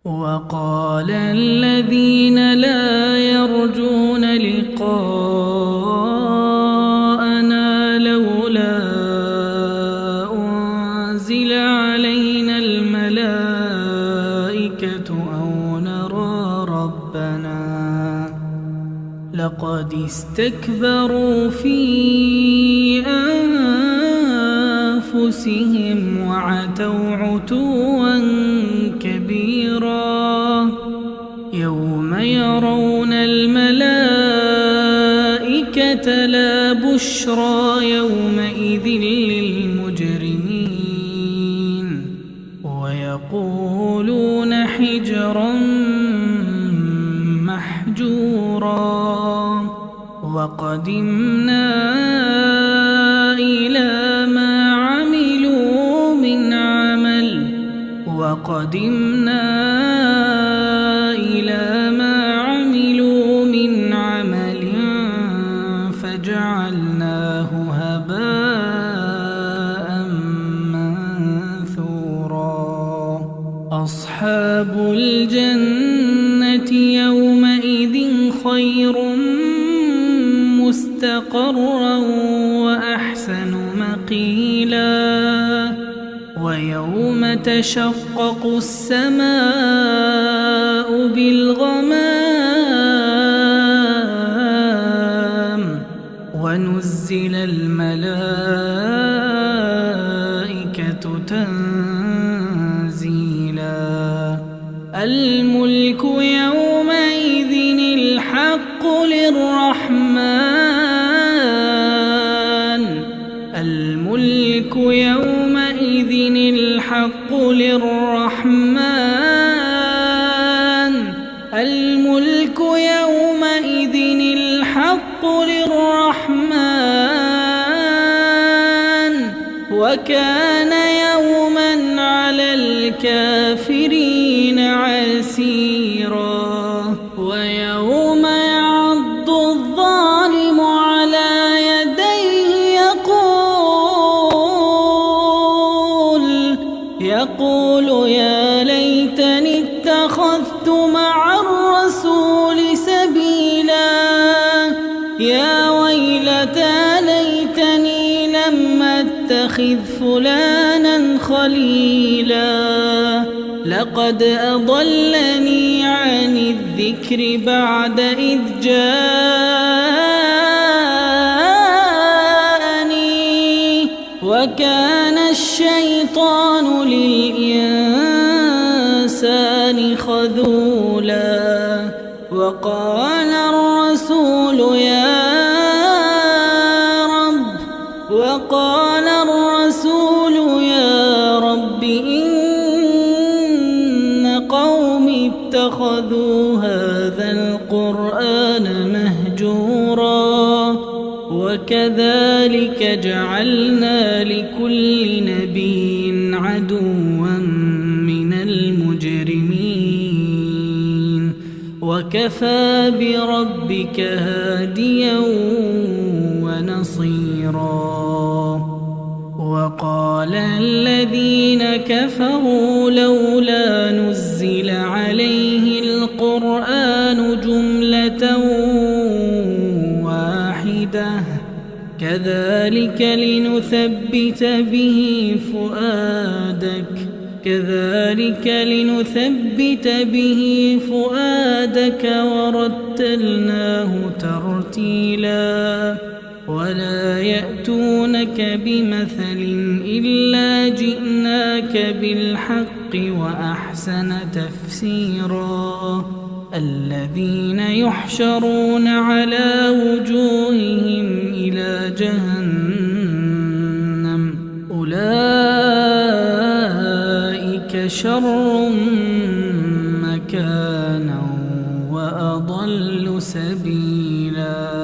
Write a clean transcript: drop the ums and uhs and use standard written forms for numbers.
وقال الذين لا يرجون لقاءنا لولا أنزل علينا الملائكة أو نرى ربنا لقد استكبروا في أنفسهم وعتوا عتوا كبيرا يوم يرون الملائكة لا بشرى يومئذ للمجرمين ويقولون حجرا محجورا وقدمنا إلى ما عملوا من عمل فجعلناه هباء منثورا أصحاب الجنة يومئذ خير مستقرا وأحسن مقيلا ويوم تشقق السماء بالغمام ونزل الملائكة تنزيلا الملك يومئذ الحق للرحمن وكان يوما على الكافرين عسيرا ويوم يعض الظالم على يديه يقول يا ليتني اتخذت مع الرسول سبيلا يا ويلتى ليتني لم اتخذ فلانا خليلا لقد أضلني عن الذكر بعد إذ جاءني وكان الشيطان للإنسان خذولا وقال الرسول يا رب إن قومي اتخذوا هذا القرآن مهجورا وكذلك جعلنا لكل نبي عدوا من المجرمين وكفى بربك هاديا ونصيرا وقال الذين كفروا لولا نزل عليه القرآن جملة واحدة كذلك لنثبت به فؤادك ورتلناه ترتيلا ولا يأتونك بمثل إلا جئناك بالحق وأحسن تفسيرا الذين يحشرون على وجوههم إلى جهنم أولئك شر مكانا وأضل سبيلا.